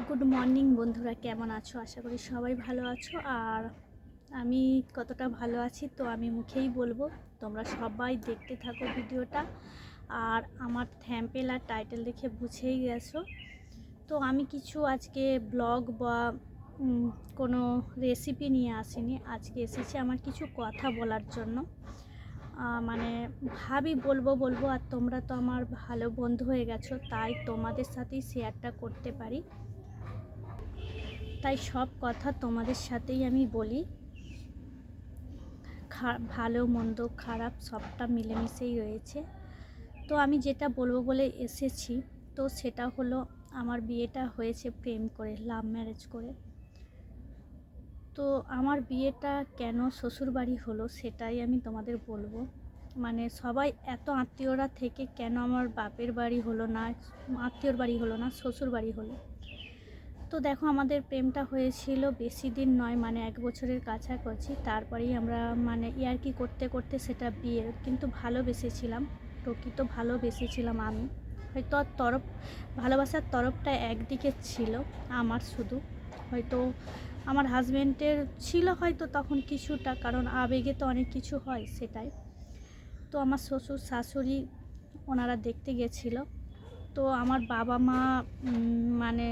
Good morning বন্ধুরা, কেমন আছো? আশা করি সবাই ভালো আছো। আর আমি কতটা ভালো আছি তো আমি মুখেই বলবো। তোমরা সবাই দেখতে থাকো ভিডিওটা। আর আমার থ্যাম্পেল আর টাইটেল দেখে বুঝেই গেছো। তো আমি কিছু আজকে ব্লগ বা কোনো রেসিপি নিয়ে আসিনি। আজকে এসেছি আমার কিছু কথা বলার জন্য। মানে ভাবি বলবো আর তোমরা তো আমার ভালো বন্ধু হয়ে গেছো, তাই তোমাদের সাথেই শেয়ারটা করতে পারি। তাই সব কথা তোমাদের সাথেই আমি বলি। ভালো মন্দ খারাপ সবটা মিলেমিশেই রয়েছে। তো আমি যেটা বলবো বলে এসেছি, তো সেটা হলো আমার বিয়েটা হয়েছে প্রেম করে, লাভ ম্যারেজ করে। তো আমার বিয়েটা কেন শ্বশুরবাড়ি হলো সেটাই আমি তোমাদের বলবো। মানে সবাই এত আত্মীয়রা থেকে কেন আমার বাপের বাড়ি হলো না, আত্মীয়র বাড়ি হলো না, শ্বশুর বাড়ি হলো। তো দেখো, আমাদের প্রেমটা হয়েছিল বেশি দিন নয়, মানে 1 বছরের কাছাকাছি। তারপরেই আমরা মানে ইয়ার্কি করতে করতে সেটা বিয়ে, কিন্তু ভালোবেসেছিলাম, প্রকৃত ভালোবেসেছিলাম আমি। হয়তো ভালোবাসার তরফটা একদিকে ছিল আমার শুধু, হয়তো আমার হাজব্যান্ডের ছিল হয়তো তখন কিছুটা, কারণ আবেগে তো অনেক কিছু হয় সেটাই। তো আমার শ্বশুর শাশুড়ি ওনারা দেখতে গেছিলো। তো আমার বাবা মা মানে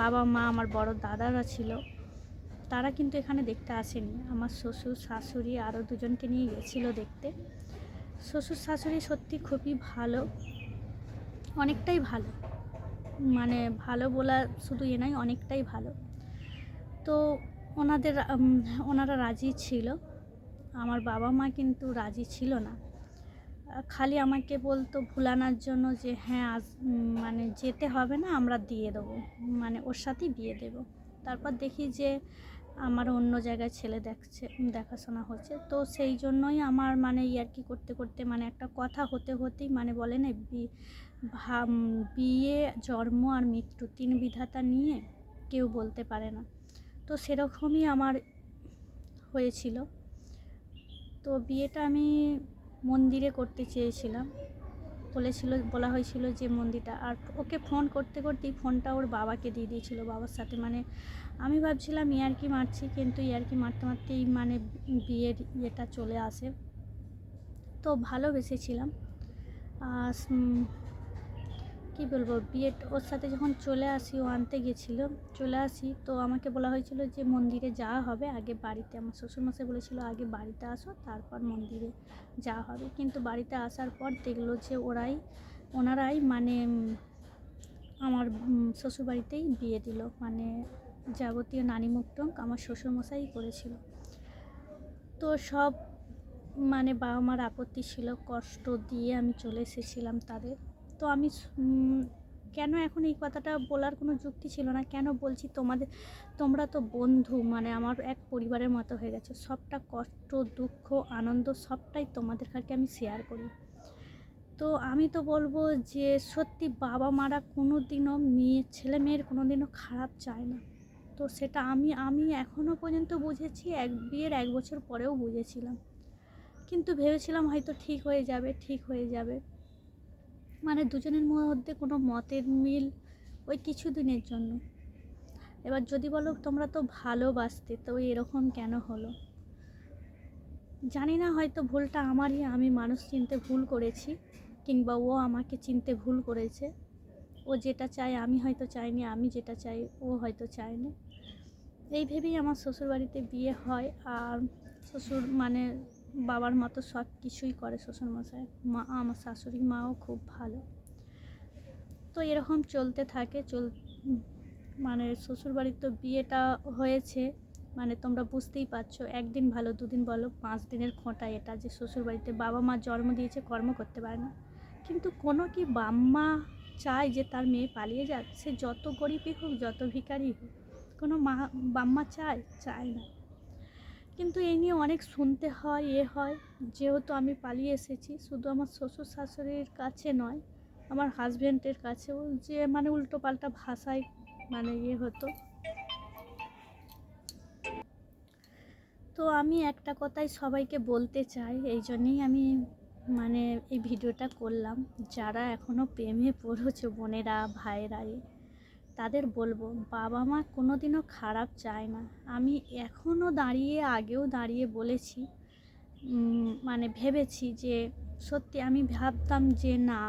বাবা মা আমার বড় দাদারা ছিল, তারা কিন্তু এখানে দেখতে আসেনি। আমার শ্বশুর শাশুড়ি আরও দুজনকে নিয়ে গেছিলো দেখতে। শ্বশুর শাশুড়ি সত্যি খুবই ভালো, অনেকটাই ভালো। মানে ভালো বলা শুধু এ নয়, অনেকটাই ভালো। তো ওনারা রাজি ছিল। আমার বাবা মা কিন্তু রাজি ছিল না। খালি আমাকে বলতো ভুলানোর জন্য যে হ্যাঁ আজ মানে যেতে হবে না, আমরা দিয়ে দেবো, মানে ওর সাথেই বিয়ে দেবো। তারপর দেখি যে আমার অন্য জায়গায় ছেলে দেখাশোনা হচ্ছে। তো সেই জন্যই আমার মানে ইয়ার্কি করতে করতে মানে একটা কথা হতে হতেই, মানে বলে না বিয়ে জন্ম আর মৃত্যু 3 বিধাতা নিয়ে কেউ বলতে পারে না। তো সেরকমই আমার হয়েছিল। তো বিয়েটা আমি মন্দিরে করতে চেয়েছিলাম, বলা হয়েছিল যে মন্দিরটা। আর ওকে ফোন করতে করতেই ফোনটা ওর বাবাকে দিয়ে দিয়েছিল, বাবার সাথে। মানে আমি ভাবছিলাম ইয়ার্কি মারছি, কিন্তু ইয়ার্কি মারতে মারতেই মানে বিয়ের ইয়েটা চলে আসে। তো ভালোবেসেছিলাম। কী বলবো, ওর সাথে যখন চলে আসি, ও আনতে গেছিলো, চলে আসি, তো আমাকে বলা হয়েছিল যে মন্দিরে যাওয়া হবে আগে বাড়িতে। আমার শ্বশুরমশাই বলেছিল আগে বাড়িতে আসো, তারপর মন্দিরে যাওয়া হবে। কিন্তু বাড়িতে আসার পর দেখলো যে ওনারাই মানে আমার শ্বশুরবাড়িতেই বিয়ে দিল। মানে যাবতীয় নানি মুখটুক আমার শ্বশুরমশাই করেছিল। তো সব মানে বাবা মার আপত্তি ছিল, কষ্ট দিয়ে আমি চলে এসেছিলাম তাদের। তো আমি কেন এখন এই কথাটা বলার কোনো যুক্তি ছিল না, কেন বলছি তোমরা তো বন্ধু, মানে আমার এক পরিবারের মতো হয়ে গেছে। সবটা কষ্ট দুঃখ আনন্দ সবটাই তোমাদের কাছে আমি শেয়ার করি। তো আমি তো বলবো যে সত্যি বাবা মারা কোনো দিনও ছেলে মেয়ের কোনো দিনও খারাপ চায় না। তো সেটা আমি এখনও পর্যন্ত বুঝেছি, বিয়ের 1 বছর পরেও বুঝেছিলাম। কিন্তু ভেবেছিলাম হয়তো ঠিক হয়ে যাবে। মানে দুজনের মধ্যে কোনো মতের মিল ওই কিছু দিনের জন্য। এবার যদি বলো তোমরা তো ভালোবাসতে, তো এরকম কেন হলো জানি না। হয়তো ভুলটা আমারই, আমি মানুষ চিনতে ভুল করেছি, কিংবা ও আমাকে চিনতে ভুল করেছে। ও যেটা চায় আমি হয়তো চাইনি, আমি যেটা চাই ও হয়তো চায়নি। এই ভেবেই আমার শ্বশুরবাড়িতে বিয়ে হয়। আর শ্বশুর মানে বাবার মতো সব কিছুই করে শ্বশুরমশাই। আমার শাশুড়ি মাও খুব ভালো। তো এরকম চলতে থাকে মানে শ্বশুরবাড়ির তো বিয়েটা হয়েছে, মানে তোমরা বুঝতেই পারছো, 1 দিন ভালো 2 দিন বলো, 5 দিনের খোঁটা এটা, যে শ্বশুরবাড়িতে বাবা মা জন্ম দিয়েছে, কর্ম করতে পারে না। কিন্তু কোনো কি বাম্মা চায় যে তার মেয়ে পালিয়ে যাক? সে যত গরিবই হোক, যত ভিখারি হোক, কোনো বাম্মা চায় না। কিন্তু এই নিয়ে অনেক শুনতে হয়, হয়। যেহেতু আমি পালিয়ে এসেছি, শুধু আমার শ্বশুর শাশুড়ির কাছে নয়, আমার হাজব্যান্ডের কাছেও যে মানে উল্টো পাল্টা ভাষায় মানে হতো। তো আমি একটা কথাই সবাইকে বলতে চাই, এই জন্যেই আমি মানে এই ভিডিওটা করলাম। যারা এখনও প্রেমে পড়েছো বোনেরা ভাইয়েরা, তাদের বলবো বাবা মা কোনো দিনও খারাপ চায় না। আমি এখনও দাঁড়িয়ে, আগেও দাঁড়িয়ে বলেছি, মানে ভেবেছি যে সত্যি আমি ভাবতাম যে না,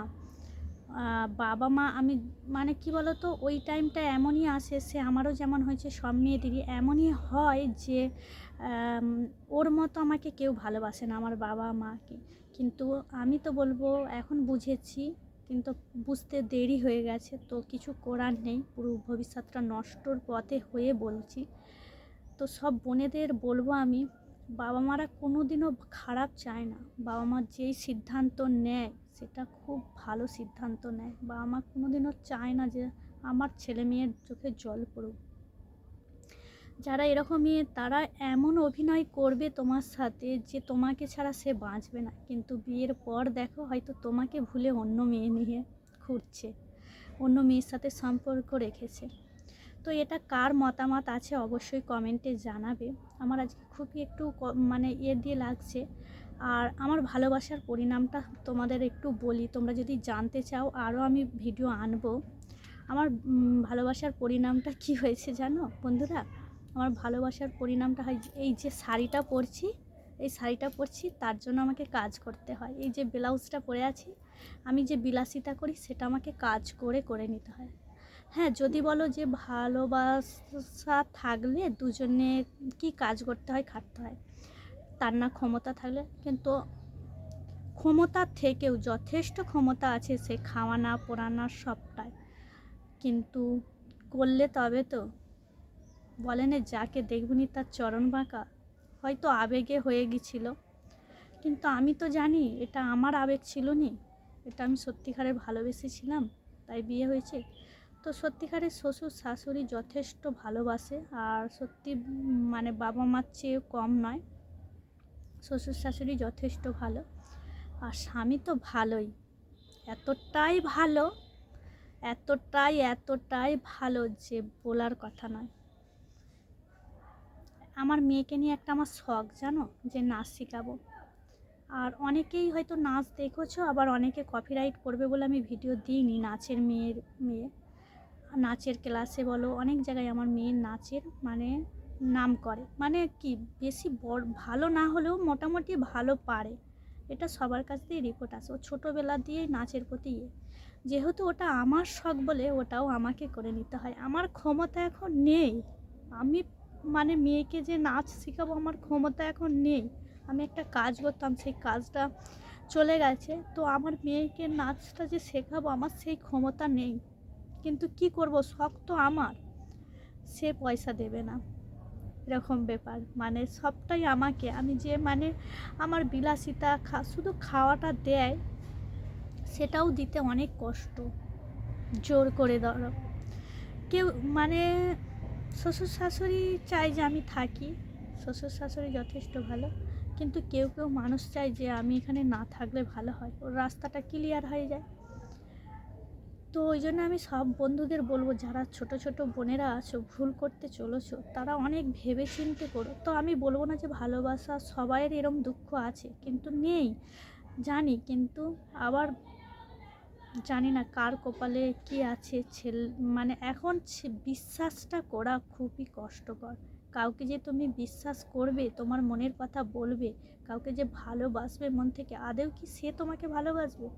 বাবা মা আমি মানে কি বলতো, ওই টাইমটা এমনই আসে, সে আমারও যেমন হয়েছে সব মেয়েদেরই এমনই হয় যে ওর মতো আমাকে কেউ ভালোবাসে না, আমার বাবা মাকে। কিন্তু আমি তো বলবো এখন বুঝেছি, কিন্তু বুঝতে দেরি হয়ে গেছে, তো কিছু করার নেই, পুরো ভবিষ্যৎটা নষ্টর পথে হয়ে বলছি। তো সব বোনেদের বলবো আমি, বাবা মারা কোনো দিনও খারাপ চায় না। বাবা মা যেই সিদ্ধান্ত নেয় সেটা খুব ভালো সিদ্ধান্ত নেয়। বাবা মা কোনো দিনও চায় না যে আমার ছেলে মেয়ের চোখে জল পড়ুক। যারা এরকম মেয়ে তারা এমন অভিনয় করবে তোমার সাথে যে তোমাকে ছাড়া সে বাঁচবে না, কিন্তু বিয়ের পর দেখো হয়তো তোমাকে ভুলে অন্য মেয়ে নিয়ে ঘুরছে, অন্য মেয়ের সাথে সম্পর্ক রেখেছে। তো এটা কার মতামত আছে অবশ্যই কমেন্টে জানাবে। আমার আজকে খুবই একটু মানে দিয়ে লাগছে। আর আমার ভালোবাসার পরিণামটা তোমাদের একটু বলি, তোমরা যদি জানতে চাও আরও আমি ভিডিও আনবো। আমার ভালোবাসার পরিণামটা কি হয়েছে জানো বন্ধুরা? আমার ভালোবাসার পরিণামটা হয় এই যে শাড়িটা পরছি, এই শাড়িটা পরছি তার জন্য আমাকে কাজ করতে হয়। এই যে ব্লাউজটা পরে আছি, আমি যে বিলাসিতা করি সেটা আমাকে কাজ করে করে নিতে হয়। হ্যাঁ, যদি বলো যে ভালোবাসা থাকলে দুজনে কি কাজ করতে হয়, খাটতে হয়, তার না ক্ষমতা থাকলে, কিন্তু ক্ষমতার থেকেও যথেষ্ট ক্ষমতা আছে সে খাওয়ানা পরানোর সবটাই, কিন্তু করলে তবে তো। বলে না যাকে দেখবনি তার চরণ বাঁকা, হয়তো আবেগে হয়ে গেছিলো, কিন্তু আমি তো জানি এটা আমার আবেগ ছিল নি, এটা আমি সত্যিকারে ভালোবেসেছিলাম, তাই বিয়ে হয়েছে। তো সত্যিকারের শ্বশুর শাশুড়ি যথেষ্ট ভালোবাসে, আর সত্যি মানে বাবা মার চেয়ে কম নয়, শ্বশুর শাশুড়ি যথেষ্ট ভালো। আর স্বামী তো ভালোই, এতটাই ভালো, এতটাই ভালো যে বলার কথা নয়। আমার মেয়েকে নিয়ে একটা আমার শখ জানো, যে নাচ শেখাবো। আর অনেকেই হয়তো নাচ দেখেছো, আবার অনেকে কপিরাইট করবে বলে আমি ভিডিও দিইনি। নাচের মেয়ে নাচের ক্লাসে বলো, অনেক জায়গায় আমার মেয়ের নাচের মানে নাম করে, মানে কি বেশি ভালো না হলেও মোটামুটি ভালো পারে, এটা সবার কাছ দিয়ে রিপোর্ট আসে। ও ছোটোবেলা দিয়েই নাচের প্রতি যেহেতু ওটা আমার শখ বলে ওটাও আমাকে করে নিতে হয়। আমার ক্ষমতা এখন নেই, আমি মানে মেয়েকে যে নাচ শেখাবো আমার ক্ষমতা এখন নেই। আমি একটা কাজ করতাম, সেই কাজটা চলে গেছে, তো আমার মেয়েকে নাচটা যে শেখাবো আমার সেই ক্ষমতা নেই। কিন্তু কি করব, শখ তো আমার, সে পয়সা দেবে না, এরকম ব্যাপার। মানে সবটাই আমাকে, আমি যে মানে আমার বিলাসিতা শুধু খাওয়াটা দেয়, সেটাও দিতে অনেক কষ্ট, জোর করে ধরো কেউ মানে শ্বশুর শাশুড়ি চাই যে আমি থাকি, শ্বশুর শাশুড়ি যথেষ্ট ভালো, কিন্তু কেউ কেউ মানুষ চায় যে আমি এখানে না থাকলে ভালো হয়, ওর রাস্তাটা ক্লিয়ার হয়ে যায়। তো ওই জন্য আমি সব বন্ধুদের বলবো, যারা ছোট ছোট বোনেরা আছো ভুল করতে চলেছো, তারা অনেক ভেবে চিন্তে করো। তো আমি বলবো না যে ভালোবাসা সবাইয়ের এরম দুঃখ আছে, কিন্তু নেই জানি, কিন্তু আবার জানি না কার কপালে কি আছে। মানে এখন বিশ্বাসটা করা খুবই কষ্টকর। কাউকে যে তুমি বিশ্বাস করবে, তোমার মনের কথা বলবে, কাউকে যে ভালোবাসবে মন থেকে, আদৌ কি সে তোমাকে ভালোবাসবে?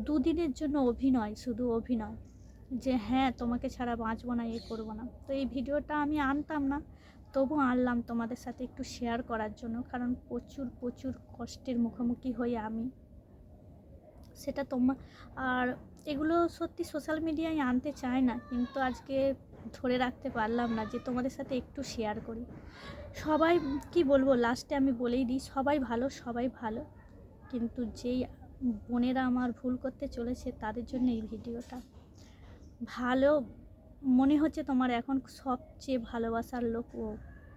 দুদিনের জন্য অভিনয়, শুধু অভিনয়, যে হ্যাঁ তোমাকে ছাড়া বাঁচবো না, এ করবো না। তো এই ভিডিওটা আমি আনতাম না, তবু আনলাম তোমাদের সাথে একটু শেয়ার করার জন্য, কারণ প্রচুর প্রচুর কষ্টের মুখোমুখি হই আমি, সেটা তোমার। আর এগুলো সত্যি সোশ্যাল মিডিয়ায় আনতে চায় না, কিন্তু আজকে ধরে রাখতে পারলাম না যে তোমাদের সাথে একটু শেয়ার করি। সবাই কি বলবো, লাস্টে আমি বলেই দিই, সবাই ভালো, সবাই ভালো, কিন্তু যেই বোনেরা আমার ভুল করতে চলেছে তাদের জন্য এই ভিডিওটা। ভালো মনে হচ্ছে তোমার এখন সবচেয়ে ভালোবাসার লোক ও,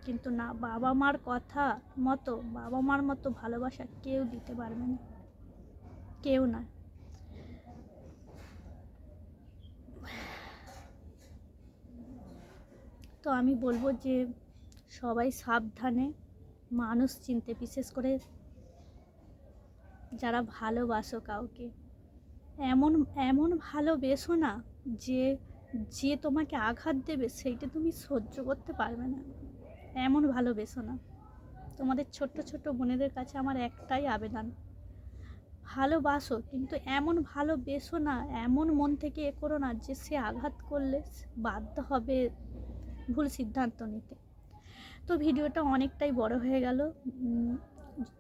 কিন্তু না, বাবা মার কথা মতো, বাবা মার মতো ভালোবাসা কেউ দিতে পারবে না, কেউ না। তো আমি বলবো যে সবাই সাবধানে মানুষ চিনতে, বিশেষ করে যারা ভালোবাসো কাউকে, এমন এমন ভালোবেসো না যে যে তোমাকে আঘাত দেবে সেইটা তুমি সহ্য করতে পারবে না, এমন ভালোবেসো না। তোমাদের ছোট্ট ছোট্ট বোনেদের কাছে আমার একটাই আবেদন, ভালোবাসো কিন্তু এমন ভালোবেসো না, এমন মন থেকে করো না যে সে আঘাত করলে বাধ্য হবে ভুল সিদ্ধান্ত নিতে। তো ভিডিওটা অনেকটাই বড় হয়ে গেল।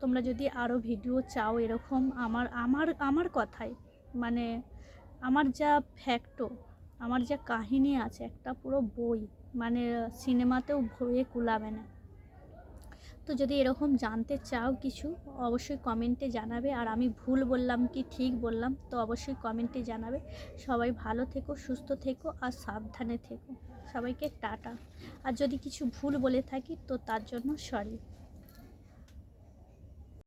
তোমরা যদি আরও ভিডিও চাও এরকম আমার আমার আমার কথায়, মানে আমার যা ফ্যাক্টও, আমার যা কাহিনী আছে, একটা পুরো বই, মানে সিনেমাতেও ভয়ে কুলাবে না। তো যদি এরকম জানতে চাও কিছু, অবশ্যই কমেন্টে জানাবে। আর আমি ভুল বললাম কি ঠিক বললাম তো অবশ্যই কমেন্টে জানাবে। সবাই ভালো থেকো, সুস্থ থেকো আর সাবধানে থেকো। সবাইকে টাটা। আর যদি কিছু ভুল বলে থাকি তো তার জন্য সরি।